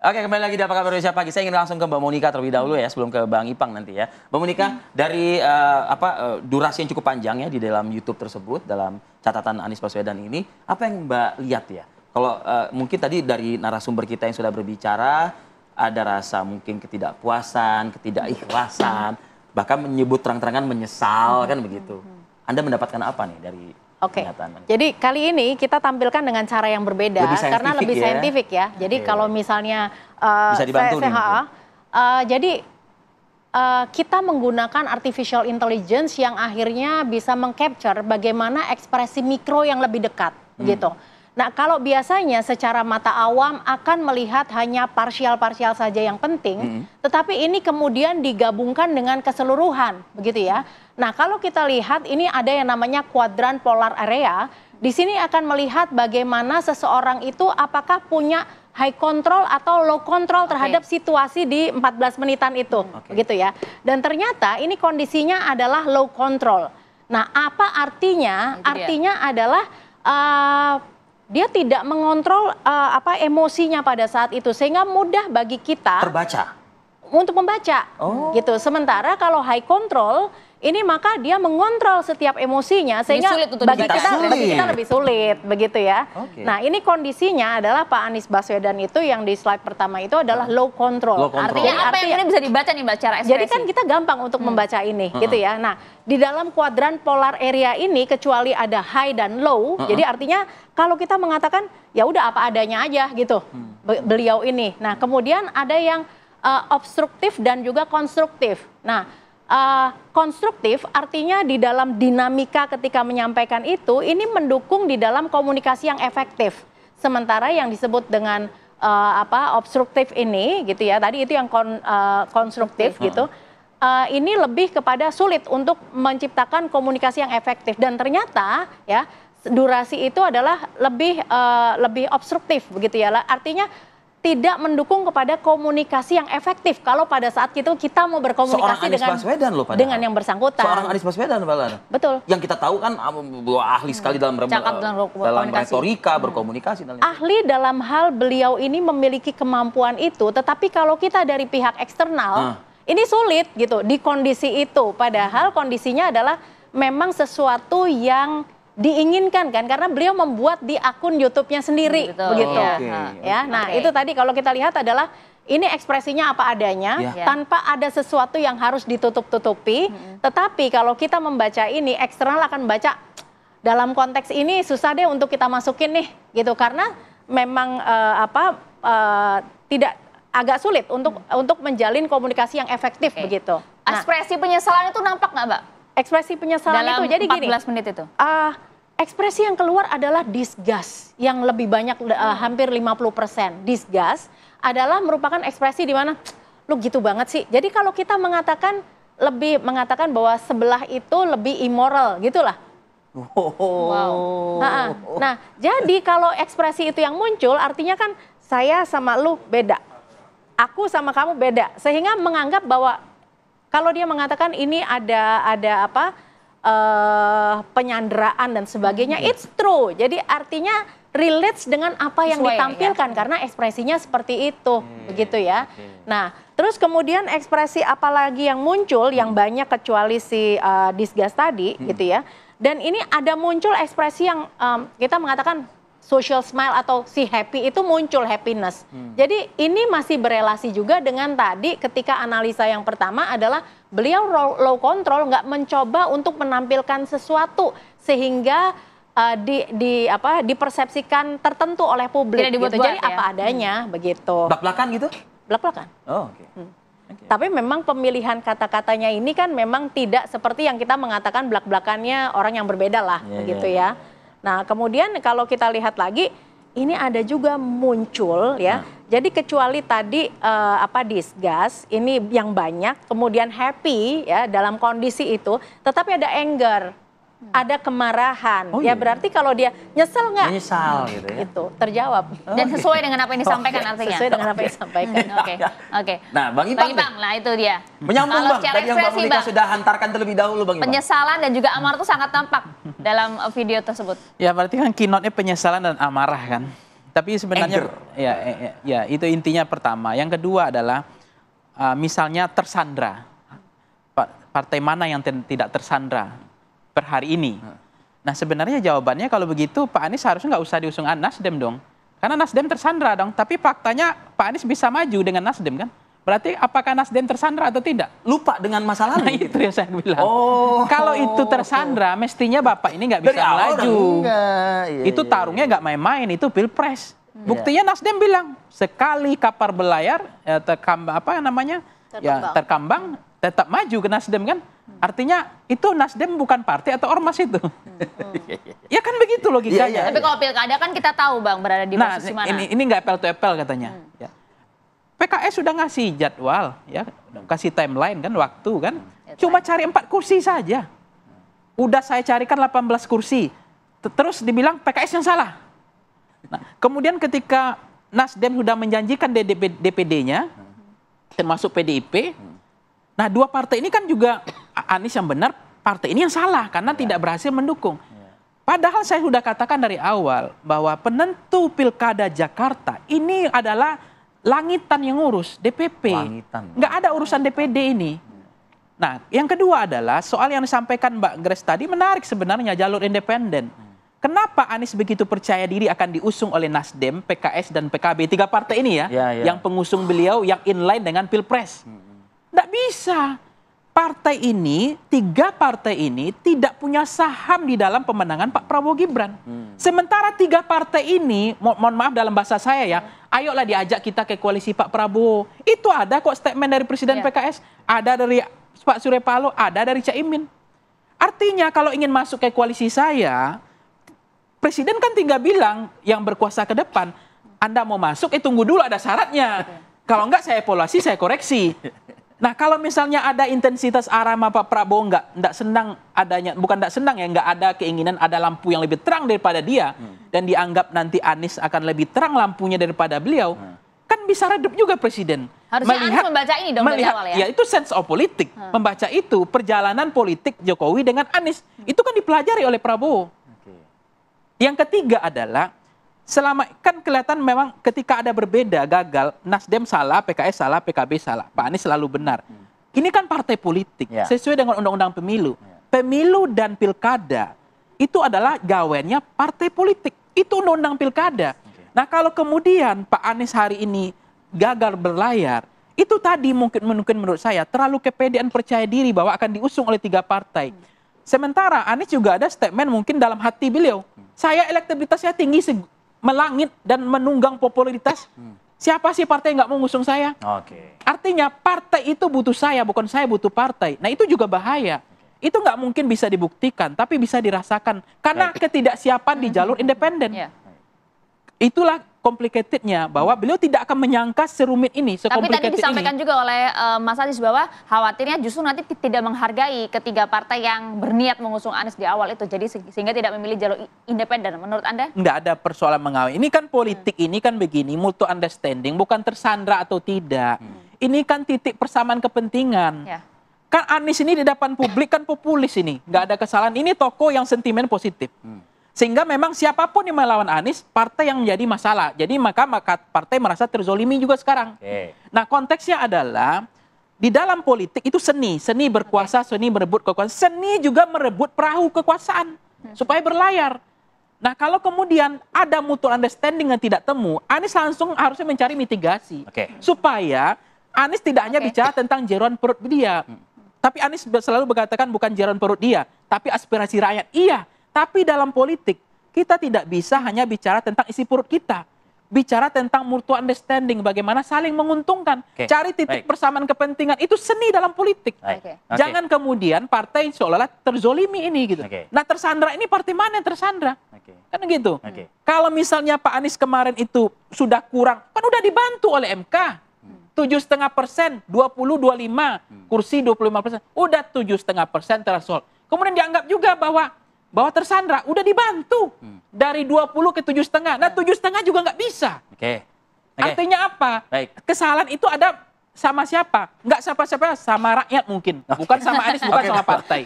Oke, kembali lagi di Apa Kabar Indonesia Pagi. Saya ingin langsung ke Mbak Monica terlebih dahulu ya, sebelum ke Bang Ipang nanti ya. Mbak Monica, dari durasi yang cukup panjang ya di dalam YouTube tersebut, dalam catatan Anies Baswedan ini, apa yang Mbak lihat ya? Kalau mungkin tadi dari narasumber kita yang sudah berbicara, ada rasa mungkin ketidakpuasan, ketidakikhlasan, bahkan menyebut terang-terangan menyesal, kan begitu. Anda mendapatkan apa nih dari pernyataan? Jadi kali ini kita tampilkan dengan cara yang berbeda karena lebih saintifik ya. Jadi kalau misalnya bisa dibantu jadi kita menggunakan artificial intelligence yang akhirnya bisa mengcapture bagaimana ekspresi mikro yang lebih dekat gitu. Nah, kalau biasanya secara mata awam akan melihat hanya parsial-parsial saja yang penting, tetapi ini kemudian digabungkan dengan keseluruhan, begitu ya. Nah, kalau kita lihat ini ada yang namanya kuadran polar area, di sini akan melihat bagaimana seseorang itu apakah punya high control atau low control terhadap situasi di 14 menitan itu, begitu ya. Dan ternyata ini kondisinya adalah low control. Nah, apa artinya? Artinya adalah dia tidak mengontrol emosinya pada saat itu, sehingga mudah bagi kita untuk membaca gitu. Sementara kalau high control ini maka dia mengontrol setiap emosinya, sehingga bagi kita lebih sulit begitu ya. Nah, ini kondisinya adalah Pak Anies Baswedan itu yang di slide pertama itu adalah low control. Artinya apa yang ini bisa dibaca nih Mbak, cara ekspresi? Jadi kan kita gampang untuk membaca ini gitu ya. Nah, di dalam kuadran polar area ini kecuali ada high dan low, jadi artinya kalau kita mengatakan ya udah apa adanya aja gitu beliau ini. Nah, kemudian ada yang obstruktif dan juga konstruktif. Nah, konstruktif artinya di dalam dinamika ketika menyampaikan itu ini mendukung di dalam komunikasi yang efektif. Sementara yang disebut dengan obstruktif ini gitu ya, tadi itu yang konstruktif gitu. Ini lebih kepada sulit untuk menciptakan komunikasi yang efektif, dan ternyata ya durasi itu adalah lebih obstruktif begitu ya. Artinya tidak mendukung kepada komunikasi yang efektif kalau pada saat itu kita mau berkomunikasi dengan yang bersangkutan. Seorang Anies Baswedan, betul. Yang kita tahu kan ahli sekali dalam retorika, berkomunikasi. Ahli dalam hal beliau ini memiliki kemampuan itu, tetapi kalau kita dari pihak eksternal ini sulit gitu di kondisi itu. Padahal kondisinya adalah memang sesuatu yang diinginkan kan, karena beliau membuat di akun YouTube-nya sendiri, begitu. Nah, itu tadi kalau kita lihat adalah ini ekspresinya apa adanya, tanpa ada sesuatu yang harus ditutup-tutupi. Tetapi kalau kita membaca ini, eksternal akan membaca dalam konteks ini susah deh untuk kita masukin nih, gitu. Karena memang tidak agak sulit untuk menjalin komunikasi yang efektif begitu. Ekspresi penyesalan itu nampak nggak, Mbak? Ekspresi penyesalan dalam itu jadi 14 menit itu. Ekspresi yang keluar adalah disgust yang lebih banyak, hampir 50%. Disgust adalah merupakan ekspresi di mana lu gitu banget sih. Jadi kalau kita mengatakan bahwa sebelah itu lebih immoral gitulah. Nah, jadi kalau ekspresi itu yang muncul artinya kan saya sama lu beda. Aku sama kamu beda. Sehingga menganggap bahwa kalau dia mengatakan ini ada penyanderaan dan sebagainya, it's true. Jadi artinya relates dengan apa yang ditampilkan karena ekspresinya seperti itu, begitu ya. Nah, terus kemudian ekspresi apalagi yang muncul yang banyak kecuali si disgust tadi, gitu ya. Dan ini ada muncul ekspresi yang kita mengatakan social smile atau si happy itu muncul happiness. Jadi ini masih berelasi juga dengan tadi ketika analisa yang pertama adalah beliau low control, nggak mencoba untuk menampilkan sesuatu sehingga dipersepsikan tertentu oleh publik. Gitu. Jadi apa adanya begitu. Blak-blakan gitu? Blak-blakan. Tapi memang pemilihan kata-katanya ini kan memang tidak seperti yang kita mengatakan blak-blakannya orang yang berbeda lah, begitu ya. Nah, kemudian kalau kita lihat lagi, ini ada juga muncul ya. Jadi kecuali tadi disgust, ini yang banyak, kemudian happy ya dalam kondisi itu, tetapi ada anger, ada kemarahan. Ya berarti kalau dia nyesel nggak? Menyesal gitu ya. Itu terjawab. Dan sesuai dengan apa yang disampaikan artinya. Sesuai dengan apa yang disampaikan. Oke. Nah, Bang Ipang, nah itu dia. Menyambung Bang, tadi yang Bang Monica sudah hantarkan terlebih dahulu Bang Ipang. Penyesalan dan juga amarah itu sangat tampak dalam video tersebut. Ya berarti kan keynote-nya penyesalan dan amarah kan. tapi sebenarnya ya itu intinya pertama. Yang kedua adalah misalnya tersandra. Partai mana yang tidak tersandra per hari ini? Nah sebenarnya jawabannya kalau begitu Pak Anies harusnya nggak usah diusung Nasdem dong. Karena Nasdem tersandra dong. Tapi faktanya Pak Anies bisa maju dengan Nasdem kan? Berarti apakah Nasdem tersandra atau tidak? Lupa dengan masa lalu. Nah, itu yang saya bilang. Oh. Kalau itu tersandra, mestinya Bapak ini nggak bisa melaju. Itu tarungnya nggak main-main, itu pilpres. Buktinya Nasdem bilang sekali kapar belayar, terkambang, tetap maju ke Nasdem kan? Artinya itu Nasdem bukan partai atau ormas itu. Ya kan begitu logikanya. Tapi kalau pilkada kan kita tahu Bang berada di posisi mana. Ini nggak apple to apple katanya. Ya. PKS sudah ngasih jadwal, ya, kasih timeline kan, waktu kan. Cuma cari 4 kursi saja. Udah saya carikan 18 kursi. Terus dibilang PKS yang salah. Nah, kemudian ketika Nasdem sudah menjanjikan DPD-nya, termasuk PDIP, nah 2 partai ini kan juga Anies yang benar, partai ini yang salah karena tidak berhasil mendukung. Padahal saya sudah katakan dari awal bahwa penentu pilkada Jakarta ini adalah langitan yang ngurus, DPP. Nggak ada urusan DPD ini. Nah, yang kedua adalah soal yang disampaikan Mbak Grace tadi menarik sebenarnya, jalur independen. Kenapa Anies begitu percaya diri akan diusung oleh Nasdem, PKS, dan PKB? 3 partai ini yang pengusung beliau yang inline dengan Pilpres. Nggak bisa. Partai ini, 3 partai ini tidak punya saham di dalam pemenangan Pak Prabowo Gibran. Sementara 3 partai ini, mohon maaf dalam bahasa saya ya, ayolah diajak kita ke koalisi Pak Prabowo. Itu ada kok statement dari Presiden PKS, ada dari Pak Surya Paloh, ada dari Caimin. Artinya kalau ingin masuk ke koalisi saya, Presiden kan tinggal bilang yang berkuasa ke depan, Anda mau masuk, tunggu dulu ada syaratnya. Kalau enggak saya evaluasi, saya koreksi. Nah kalau misalnya ada intensitas arama Pak Prabowo nggak senang adanya, bukan nggak senang ya, nggak ada keinginan ada lampu yang lebih terang daripada dia, dan dianggap nanti Anies akan lebih terang lampunya daripada beliau, kan bisa redup juga Presiden. Harusnya Anies membaca ini dong dari awal ya? Ya itu sense of politik, membaca itu, perjalanan politik Jokowi dengan Anies, itu kan dipelajari oleh Prabowo. Yang ketiga adalah, selama kan kelihatan memang ketika ada berbeda, gagal, Nasdem salah, PKS salah, PKB salah, Pak Anies selalu benar. Ini kan partai politik, sesuai dengan undang-undang pemilu. Pemilu dan pilkada itu adalah gawennya partai politik. Itu undang-undang pilkada. Nah kalau kemudian Pak Anies hari ini gagal berlayar, itu tadi mungkin menurut saya terlalu kepedean percaya diri bahwa akan diusung oleh 3 partai. Sementara Anies juga ada statement mungkin dalam hati beliau, saya elektabilitasnya tinggi, melangit dan menunggang popularitas. Siapa sih partai yang nggak mau ngusung saya? Artinya partai itu butuh saya, bukan saya butuh partai. Nah itu juga bahaya. Itu nggak mungkin bisa dibuktikan, tapi bisa dirasakan karena ketidaksiapan di jalur independen. Itulah complicatednya, bahwa beliau tidak akan menyangka serumit ini, Tapi tadi ini. disampaikan juga oleh Mas Anies bahwa khawatirnya justru nanti tidak menghargai ketiga partai yang berniat mengusung Anies di awal itu, jadi sehingga tidak memilih jalur independen. Menurut Anda? Nggak ada persoalan mengawal. Ini kan politik, ini kan begini, mutual understanding, bukan tersandra atau tidak. Ini kan titik persamaan kepentingan. Kan Anies ini di depan publik kan populis ini, nggak ada kesalahan. Ini tokoh yang sentimen positif. Sehingga memang siapapun yang melawan Anies, partai yang menjadi masalah. Jadi maka partai merasa terzolimi juga sekarang. Nah konteksnya adalah, di dalam politik itu seni. Seni berkuasa, seni merebut kekuasaan. Seni juga merebut perahu kekuasaan. Supaya berlayar. Nah kalau kemudian ada mutual understanding yang tidak temu, Anies langsung harusnya mencari mitigasi. Supaya Anies tidak hanya bicara tentang jeroan perut dia. Tapi Anies selalu berkatakan bukan jeroan perut dia, tapi aspirasi rakyat. Iya. Tapi dalam politik, kita tidak bisa hanya bicara tentang isi perut kita. Bicara tentang mutual understanding, bagaimana saling menguntungkan. Cari titik persamaan kepentingan, itu seni dalam politik. Jangan kemudian partai seolah-olah terzolimi ini gitu. Nah tersandra ini partai mana yang tersandra? Kan gitu. Kalau misalnya Pak Anies kemarin itu sudah kurang, kan udah dibantu oleh MK. 7,5%, 20-25, kursi 25%. Udah 7,5% threshold. Kemudian dianggap juga bahwa tersandra udah dibantu dari 20 ke 7,5. Nah 7,5 juga nggak bisa. Artinya apa? Kesalahan itu ada sama siapa? Nggak siapa-siapa, sama rakyat mungkin. Bukan sama Anies, bukan sama partai.